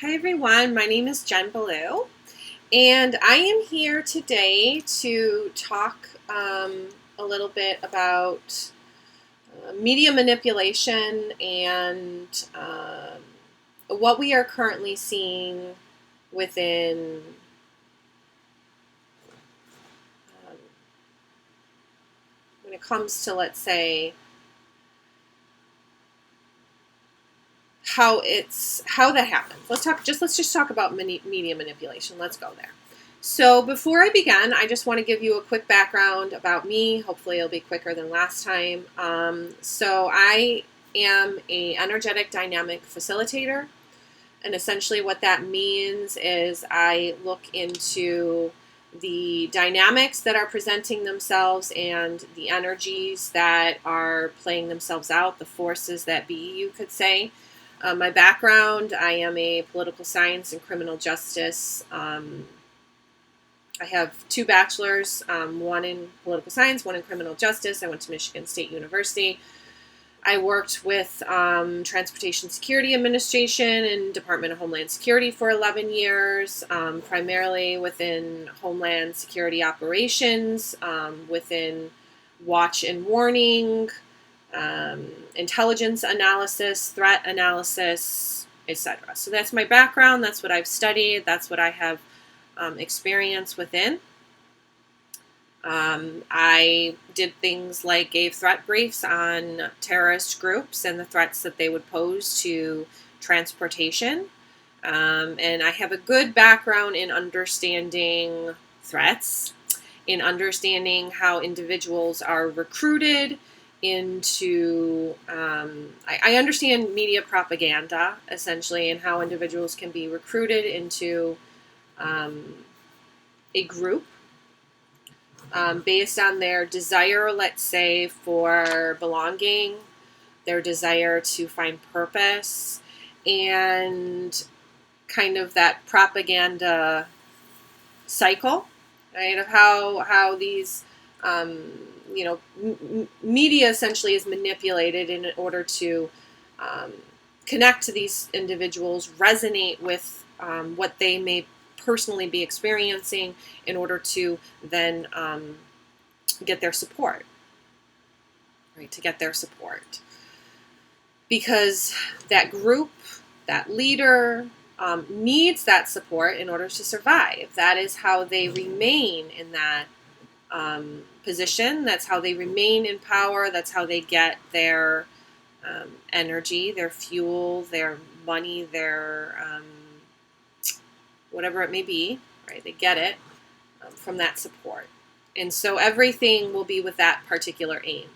Hi everyone, my name is Jen Ballou, and I am here today to talk a little bit about media manipulation and what we are currently seeing within um, when it comes to, let's say, how that happens. Let's just talk about media manipulation. Let's go there. So before I begin, I just want to give you a quick background about me. Hopefully it'll be quicker than last time. So I am a energetic dynamic facilitator, and essentially what that means is I look into the dynamics that are presenting themselves and the energies that are playing themselves out, the forces that be, you could say. My background, I am a political science and criminal justice. I have two bachelors, one in political science, one in criminal justice. I went to Michigan State University. I worked with Transportation Security Administration and Department of Homeland Security for 11 years, primarily within Homeland Security operations, within watch and warning, intelligence analysis, threat analysis, etc. So that's my background. That's what I've studied. That's what I have experience within. I did things like gave threat briefs on terrorist groups and the threats that they would pose to transportation. And I have a good background in understanding threats, in understanding how individuals are recruited into, I understand media propaganda, essentially, and how individuals can be recruited into a group based on their desire, let's say, for belonging, their desire to find purpose, and kind of that propaganda cycle, right, of how these media essentially is manipulated in order to connect to these individuals, resonate with what they may personally be experiencing in order to then get their support, right? To get their support. Because that group, that leader, needs that support in order to survive. That is how they remain in that position. That's how they remain in power. That's how they get their energy, their fuel, their money, their whatever it may be, right? They get it from that support. And so everything will be with that particular aim.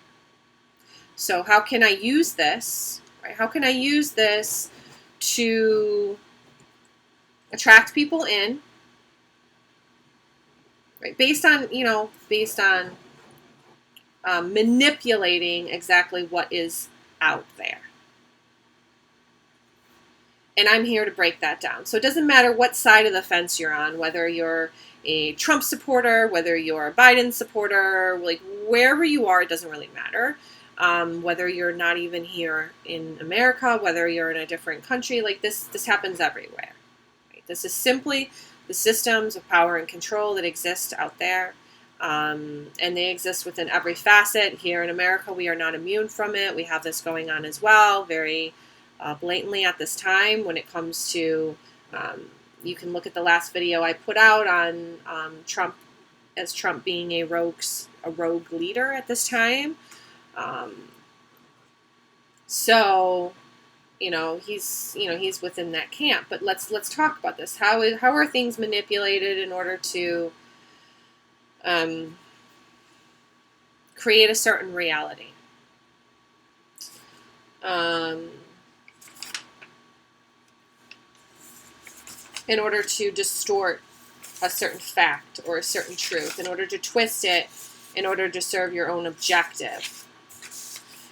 So how can I use this, right? How can I use this to attract people in, right? Based on manipulating exactly what is out there. And I'm here to break that down. So it doesn't matter what side of the fence you're on, whether you're a Trump supporter, whether you're a Biden supporter, like wherever you are, it doesn't really matter. Whether you're not even here in America, whether you're in a different country, like this happens everywhere. Right? This is simply the systems of power and control that exist out there. And they exist within every facet. Here in America, we are not immune from it. We have this going on as well, very blatantly at this time when it comes to, you can look at the last video I put out on Trump, as Trump being a rogue leader at this time. So, he's within that camp. But let's talk about this. How are things manipulated in order to create a certain reality? In order to distort a certain fact or a certain truth, in order to twist it, in order to serve your own objective.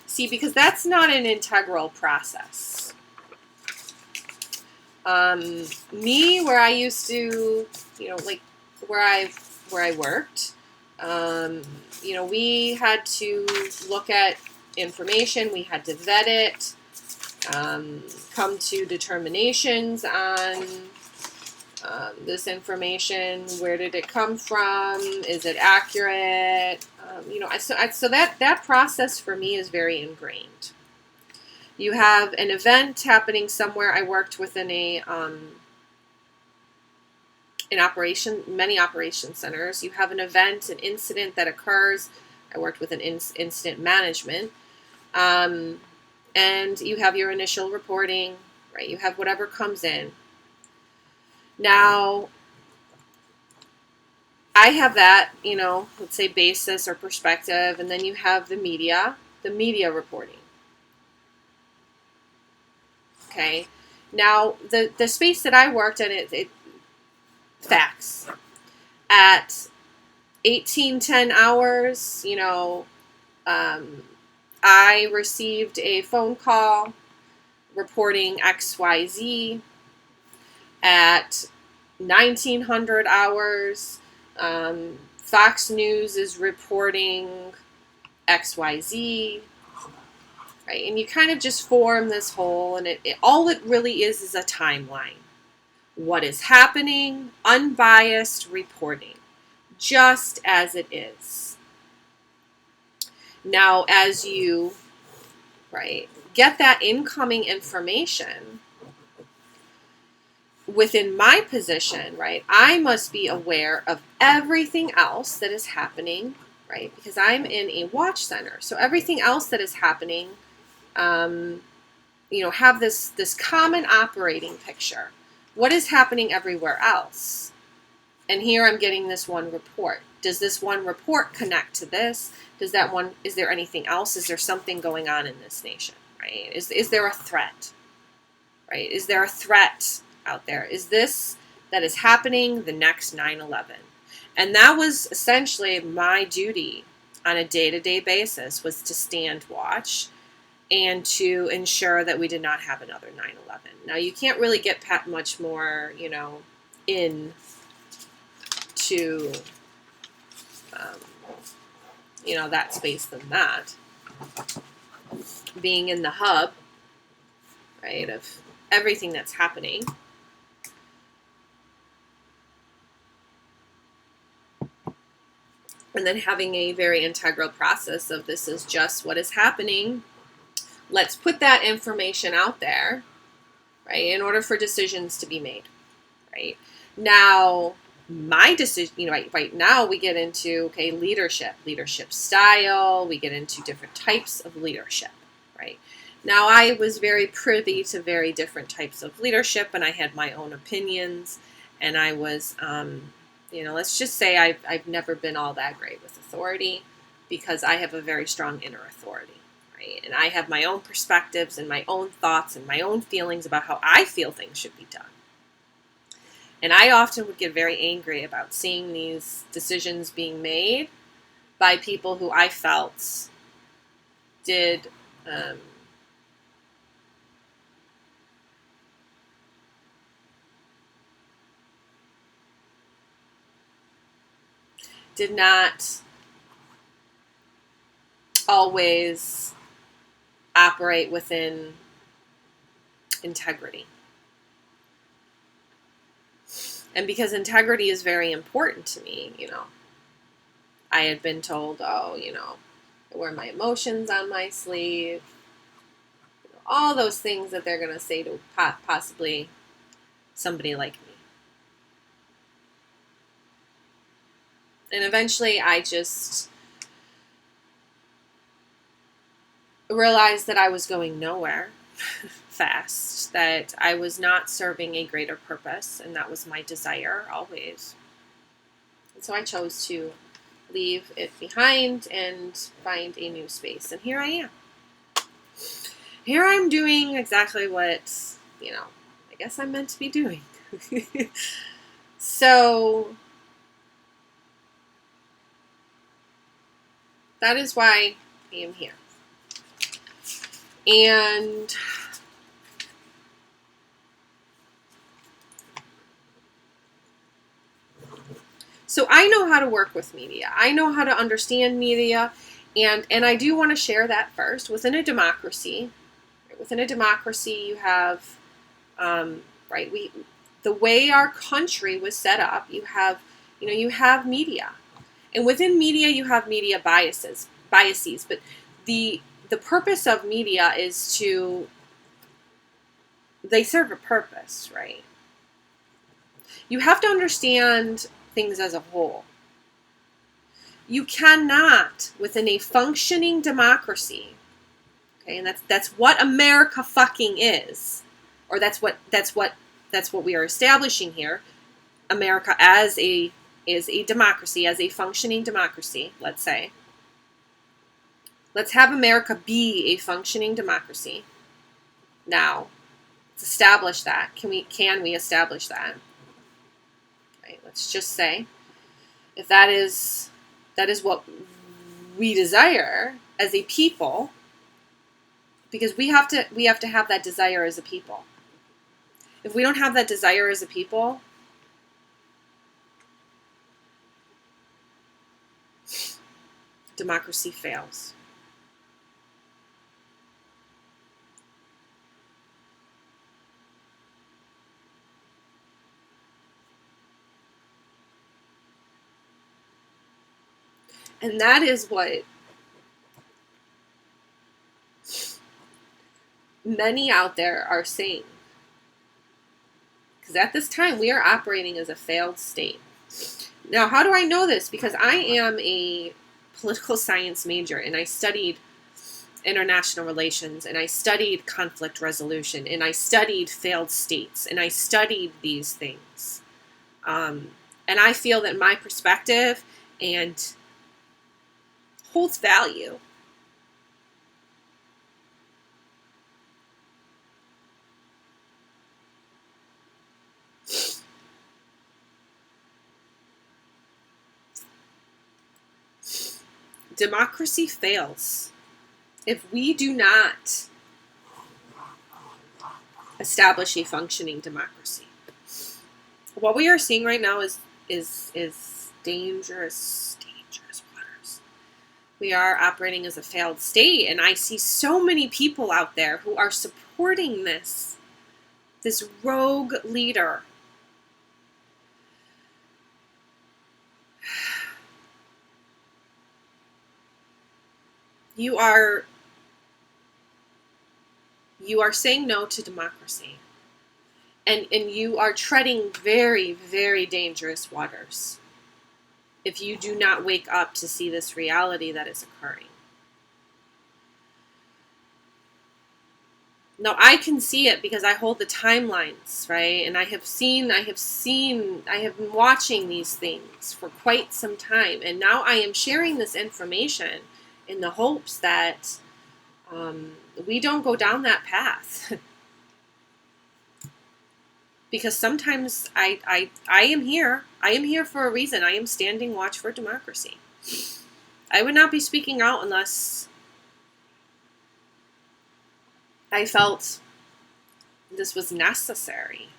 See, because that's not an integral process. Me, where I used to, like where I worked, we had to look at information, we had to vet it, come to determinations on this information. Where did it come from? Is it accurate? So that process for me is very ingrained. You have an event happening somewhere. I worked within many operation centers. You have an event, an incident that occurs. I worked with an incident management. And you have your initial reporting, right? You have whatever comes in. Now, I have that, let's say basis or perspective, and then you have the media reporting. Okay. Now, the space that I worked in, it facts. At 18:10 hours, I received a phone call reporting XYZ. At 1900 hours, Fox News is reporting XYZ, right? And you kind of just form this whole, and all it really is a timeline. What is happening, unbiased reporting, just as it is. Now, as you, right, get that incoming information, within my position, right, I must be aware of everything else that is happening, right, because I'm in a watch center. So everything else that is happening, have this common operating picture. What is happening everywhere else? And here I'm getting this one report. Does this one report connect to this? Is there anything else? Is there something going on in this nation, right? Is there a threat, right? Is there a threat out there? Is this that is happening the next 9/11? And that was essentially my duty on a day-to-day basis, was to stand watch and to ensure that we did not have another 9/11. Now, you can't really get much more, in to, that space than that. Being in the hub, right, of everything that's happening. And then having a very integral process of, this is just what is happening. Let's put that information out there, right, in order for decisions to be made, right? Now, my decision, right now we get into, leadership style. We get into different types of leadership, right? Now, I was very privy to very different types of leadership, and I had my own opinions, and I was, let's just say I've never been all that great with authority, because I have a very strong inner authority, right? And I have my own perspectives and my own thoughts and my own feelings about how I feel things should be done. And I often would get very angry about seeing these decisions being made by people who I felt did not always operate within integrity. And because integrity is very important to me, I had been told, I wear my emotions on my sleeve, all those things that they're going to say to possibly somebody like me. And eventually I just realized that I was going nowhere fast, that I was not serving a greater purpose, and that was my desire always. And so I chose to leave it behind and find a new space. And here I am. Here I'm doing exactly what, I guess I'm meant to be doing. So that is why I am here. And so I know how to work with media. I know how to understand media. And I do want to share that first. Within a democracy, within a democracy, you have, right, the way our country was set up, you have media. And within media, you have media biases. But the purpose of media is they serve a purpose, right? You have to understand things as a whole. You cannot, within a functioning democracy, okay, and that's what America fucking is, or that's what we are establishing here. America is a democracy, as a functioning democracy. Let's say, let's have America be a functioning democracy. Now, let's establish that. Can we establish that? Right, let's just say, if that is what we desire as a people, because we have to have that desire as a people. If we don't have that desire as a people, democracy fails. And that is what many out there are saying. Because at this time, we are operating as a failed state. Now, how do I know this? Because I am a political science major, and I studied international relations, and I studied conflict resolution, and I studied failed states, and I studied these things. And I feel that my perspective and holds value. Democracy fails if we do not establish a functioning democracy. What we are seeing right now is dangerous waters. We are operating as a failed state, and I see so many people out there who are supporting this rogue leader. You are saying no to democracy. And you are treading very, very dangerous waters if you do not wake up to see this reality that is occurring. Now, I can see it because I hold the timelines, right? And I have been watching these things for quite some time. And now I am sharing this information in the hopes that we don't go down that path. Because sometimes I am here. I am here for a reason. I am standing watch for democracy. I would not be speaking out unless I felt this was necessary.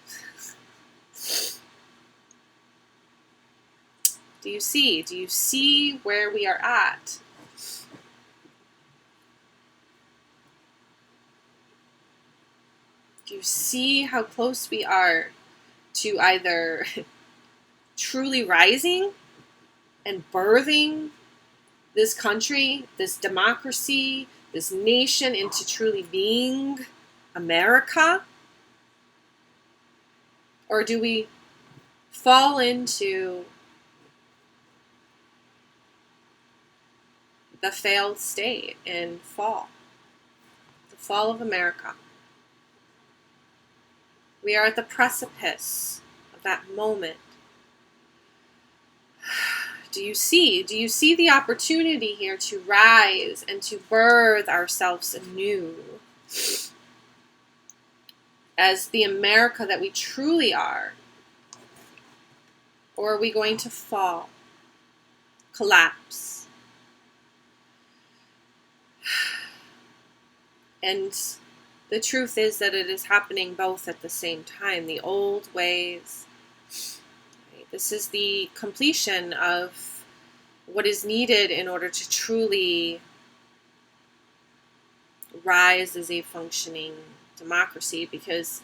Do you see? Do you see where we are at? Do you see how close we are to either truly rising and birthing this country, this democracy, this nation into truly being America? Or do we fall into the failed state and fall? The fall of America. We are at the precipice of that moment. Do you see the opportunity here to rise and to birth ourselves anew as the America that we truly are? Or are we going to fall, collapse? And the truth is that it is happening both at the same time. The old ways. Right? This is the completion of what is needed in order to truly rise as a functioning democracy, because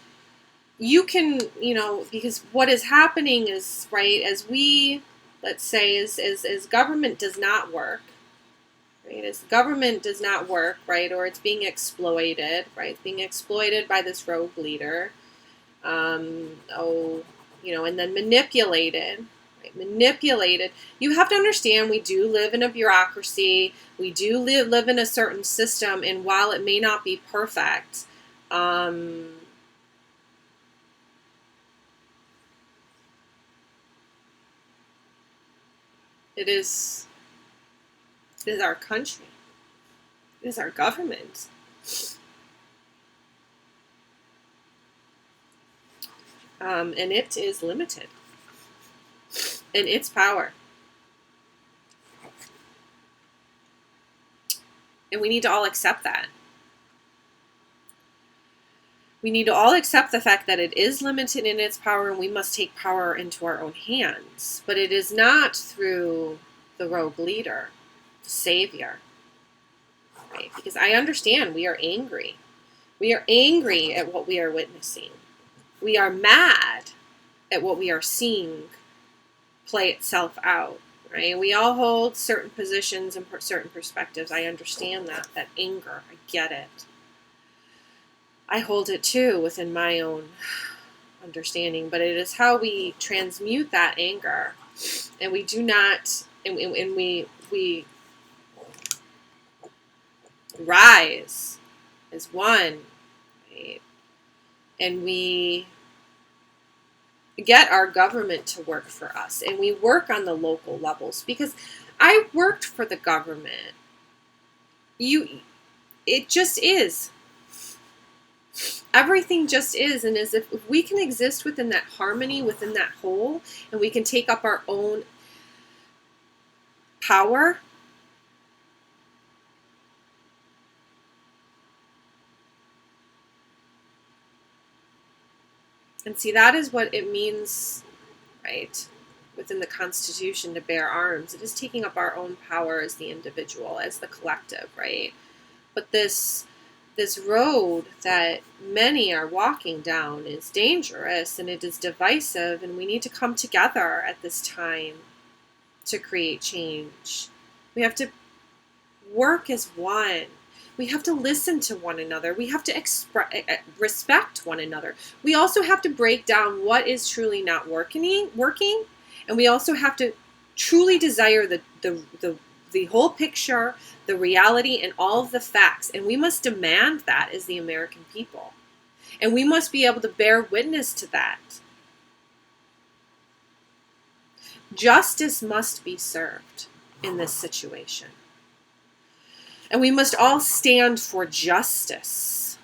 you can, because what is happening is, right, as we, let's say, as government does not work, right, as government does not work, right, or it's being exploited, right, it's being exploited by this rogue leader, and then manipulated, right, manipulated. You have to understand, we do live in a bureaucracy, we do live in a certain system, and while it may not be perfect, it is our country. It is our government. And it is limited in its power. And we need to all accept that. We need to all accept the fact that it is limited in its power, and we must take power into our own hands. But it is not through the rogue leader, the savior. Right? Because I understand we are angry. We are angry at what we are witnessing. We are mad at what we are seeing play itself out. Right? We all hold certain positions and certain perspectives. I understand that anger. I get it. I hold it too within my own understanding, but it is how we transmute that anger, and we do not, and we rise as one, right? And we get our government to work for us, and we work on the local levels, because I worked for the government. It just is. Everything just is, and as if we can exist within that harmony, within that whole, and we can take up our own power, and see, that is what it means, right, within the Constitution, to bear arms. It is taking up our own power as the individual, as the collective, right? But this road that many are walking down is dangerous, and it is divisive, and we need to come together at this time to create change. We have to work as one. We have to listen to one another. We have to respect one another. We also have to break down what is truly not working, and we also have to truly desire the whole picture, the reality, and all of the facts. And we must demand that as the American people. And we must be able to bear witness to that. Justice must be served in this situation. And we must all stand for justice.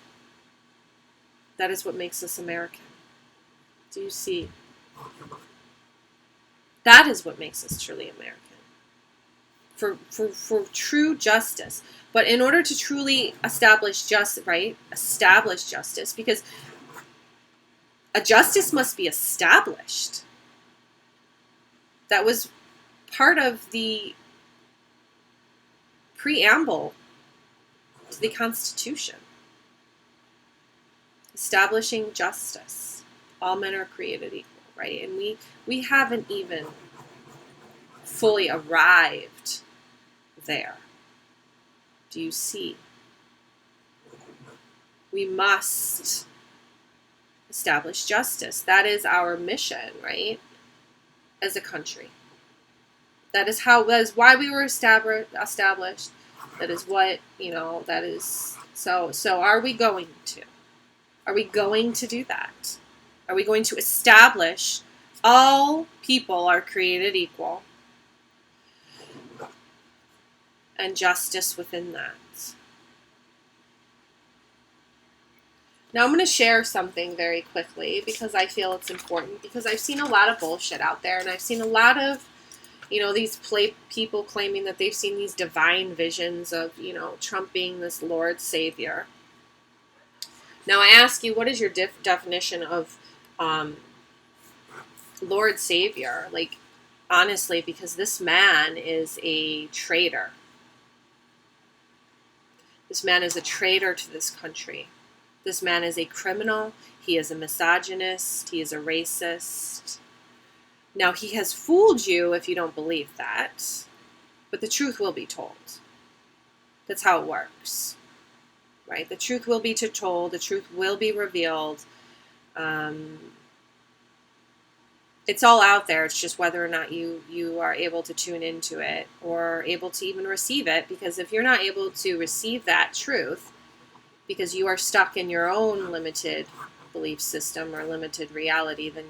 That is what makes us American. Do you see? That is what makes us truly American. For true justice. But in order to truly establish justice, because a justice must be established. That was part of the preamble to the Constitution. Establishing justice. All men are created equal, right? And we haven't even fully arrived there. Do you see? We must establish justice. That is our mission, right? As a country. That is why we were established. That is what, that is. So are we going to? Are we going to do that? Are we going to establish all people are created equal? And justice within that. Now I'm going to share something very quickly because I feel it's important, because I've seen a lot of bullshit out there, and I've seen a lot of, these people claiming that they've seen these divine visions of, Trump being this Lord Savior. Now I ask you, what is your definition of Lord Savior? Like, honestly, because this man is a traitor. This man is a traitor to this country. This man is a criminal. He is a misogynist. He is a racist. Now, he has fooled you if you don't believe that, but the truth will be told. That's how it works, right? The truth will be told. The truth will be revealed. It's all out there. It's just whether or not you are able to tune into it or able to even receive it. Because if you're not able to receive that truth, because you are stuck in your own limited belief system or limited reality, then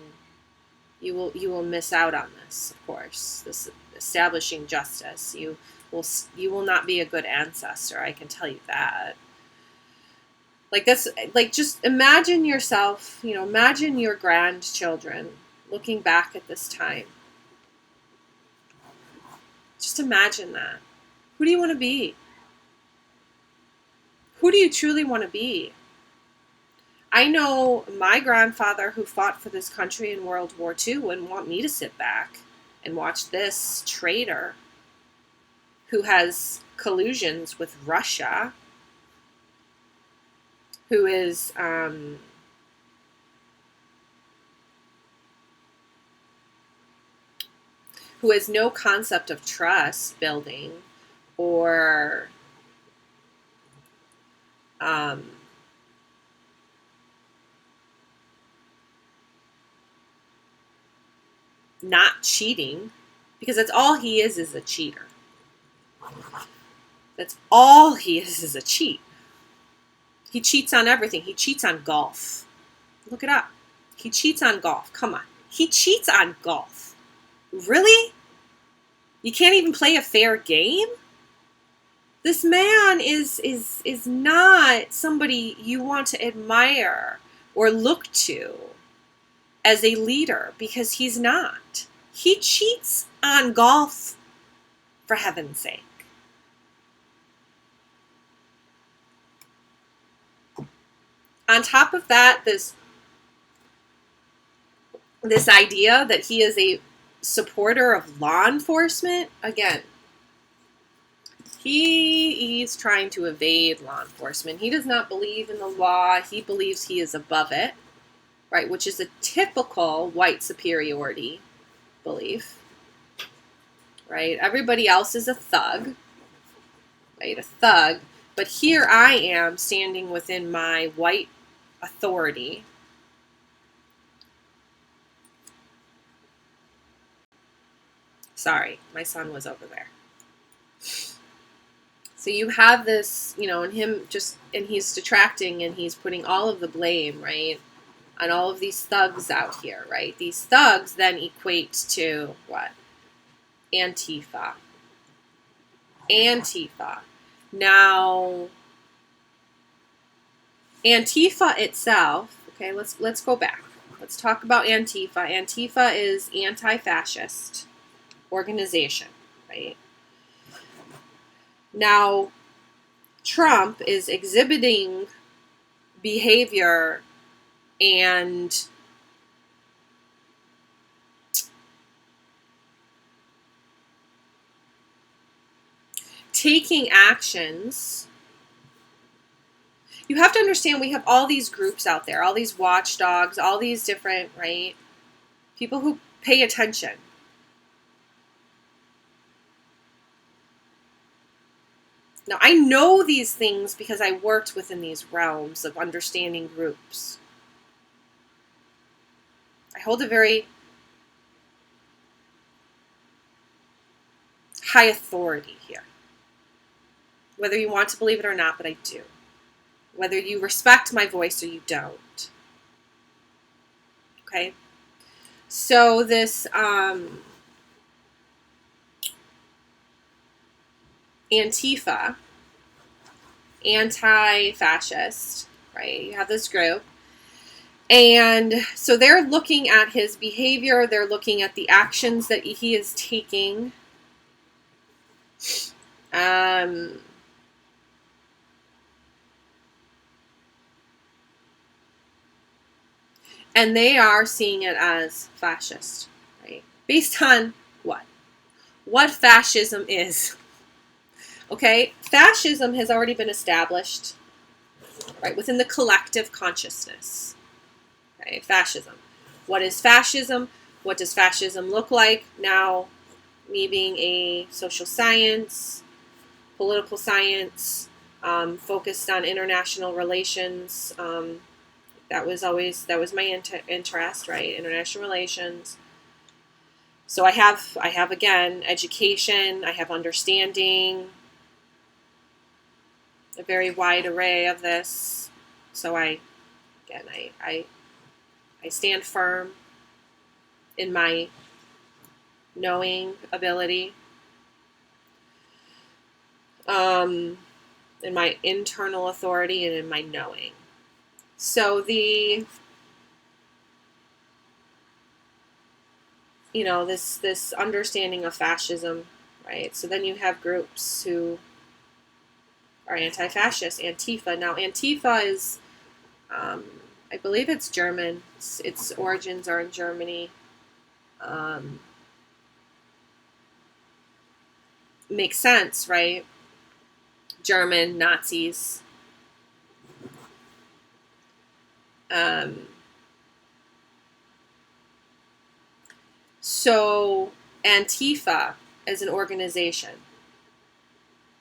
you will miss out on this, of course. This establishing justice. You will not be a good ancestor, I can tell you that. Like this, like just imagine yourself, imagine your grandchildren looking back at this time. Just imagine that. Who do you want to be? Who do you truly want to be? I know my grandfather who fought for this country in World War II wouldn't want me to sit back and watch this traitor who has collusions with Russia, who is who has no concept of trust building or not cheating, because that's all he is a cheater. That's all he is a cheat. He cheats on everything. He cheats on golf. Look it up. He cheats on golf. Come on. He cheats on golf. Really? You can't even play a fair game? This man is not somebody you want to admire or look to as a leader, because he's not. He cheats on golf, for heaven's sake. On top of that, this idea that he is a supporter of law enforcement, again, he is trying to evade law enforcement. He does not believe in the law. He believes he is above it, right? Which is a typical white superiority belief, right? Everybody else is a thug, right? A thug. But here I am standing within my white authority. Sorry, my son was over there. So you have this, and he's detracting and he's putting all of the blame, right, on all of these thugs out here, right? These thugs then equate to what? Antifa. Antifa. Now, Antifa itself, okay, let's go back. Let's talk about Antifa. Antifa is anti-fascist organization, right? Now, Trump is exhibiting behavior and taking actions. You have to understand, we have all these groups out there, all these watchdogs, all these different, right, people who pay attention. Now, I know these things because I worked within these realms of understanding groups. I hold a very high authority here. Whether you want to believe it or not, but I do. Whether you respect my voice or you don't. Okay? So this Antifa, anti-fascist, right? You have this group. And so they're looking at his behavior. They're looking at the actions that he is taking. And they are seeing it as fascist, right? Based on what? What fascism is. Okay, fascism has already been established, right, within the collective consciousness. Okay, fascism. What is fascism? What does fascism look like? Now, me being a social science, political science, focused on international relations. That was my interest, right? International relations. So I have again education. I have understanding. A very wide array of this. So I stand firm in my knowing ability. In my internal authority and in my knowing. So this understanding of fascism, right? So then you have groups who are anti-fascist, Antifa. Now Antifa is, I believe it's German. Its origins are in Germany. Makes sense, right? German Nazis. So Antifa as an organization,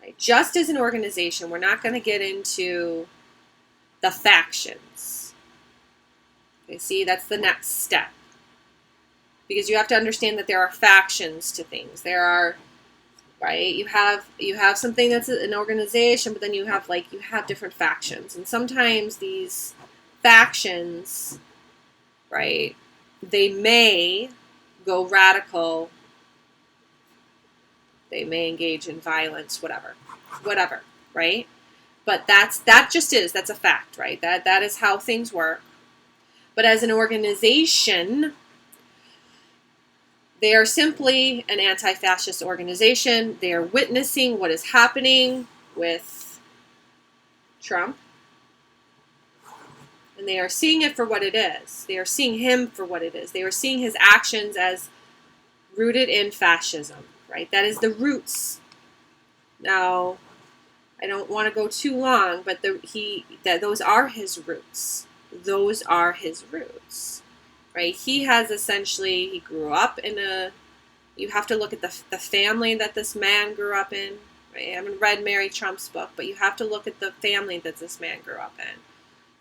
right? Just as an organization, we're not going to get into the factions. Okay, see, that's the next step. Because you have to understand that there are factions to things. There are, right? You have something that's an organization, but then you have different factions. And sometimes these factions, right, they may go radical. They may engage in violence, whatever, right? But that's a fact, right? That is how things work. But as an organization, they are simply an anti-fascist organization. They are witnessing what is happening with Trump. And they are seeing it for what it is. They are seeing him for what it is. They are seeing his actions as rooted in fascism, right? That is the roots. Now, I don't want to go too long, but those are his roots. Those are his roots, right? He grew up in you have to look at the family that this man grew up in, right? I haven't read Mary Trump's book, but you have to look at the family that this man grew up in.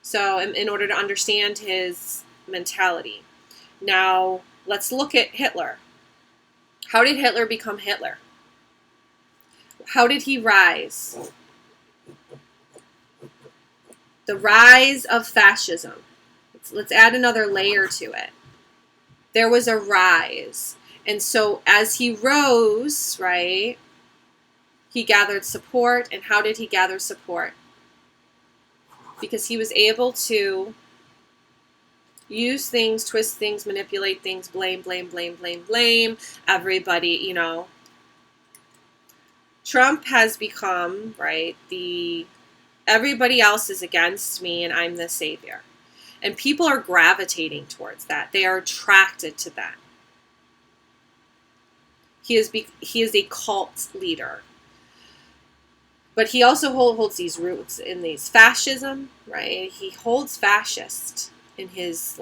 So in order to understand his mentality. Now, let's look at Hitler. How did Hitler become Hitler? How did he rise? The rise of fascism. Let's add another layer to it. There was a rise. And so as he rose, right, he gathered support. And how did he gather support? Because he was able to use things, twist things, manipulate things, blame everybody, Trump has become, right, everybody else is against me and I'm the savior. And people are gravitating towards that. They are attracted to that. He is a cult leader. But he also holds these roots in these fascism, right? He holds fascist in his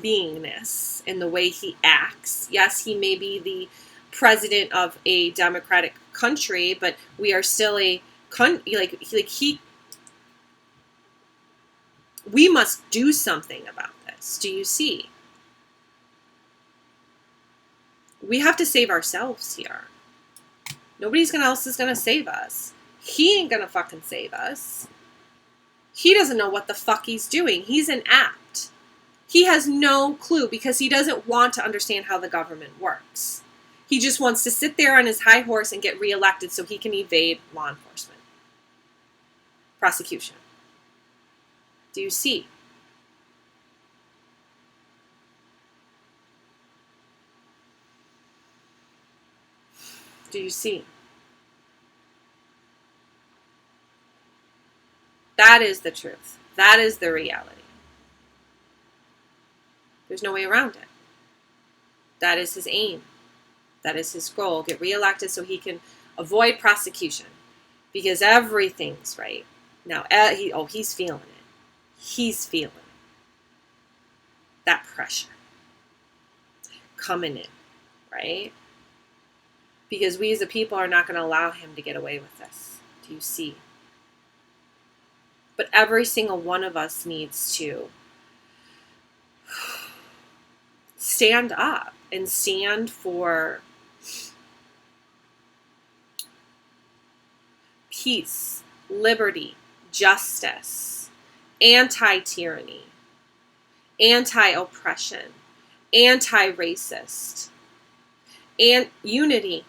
beingness, in the way he acts. Yes, he may be the president of a democratic country, but we are still we must do something about this. Do you see? We have to save ourselves here. Nobody else is going to save us. He ain't going to fucking save us. He doesn't know what the fuck he's doing. He's inapt. He has no clue because he doesn't want to understand how the government works. He just wants to sit there on his high horse and get reelected so he can evade law enforcement. Prosecution. Do you see? Do you see? That is the truth. That is the reality. There's no way around it. That is his aim. That is his goal. Get reelected so he can avoid prosecution. because everything's right. Now, he's feeling it. He's feeling it. That pressure coming in, right? Because we as a people are not going to allow him to get away with this. Do you see? But every single one of us needs to stand up and stand for peace, liberty, justice, anti-tyranny, anti-oppression, anti-racist, and unity,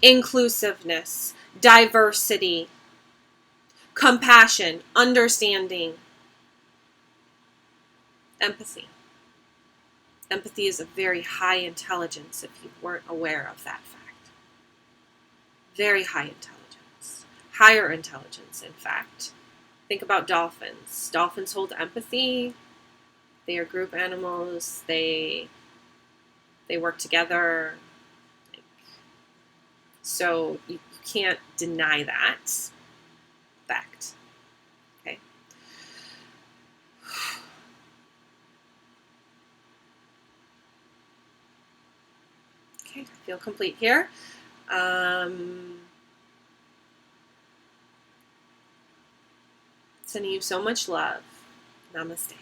inclusiveness, diversity, compassion, understanding, empathy. Empathy is a very high intelligence if you weren't aware of that fact. Very high intelligence. Higher intelligence, in fact. Think about dolphins. Dolphins hold empathy. They are group animals. They work together. So you can't deny that fact. Okay. Okay, I feel complete here. Sending you so much love. Namaste.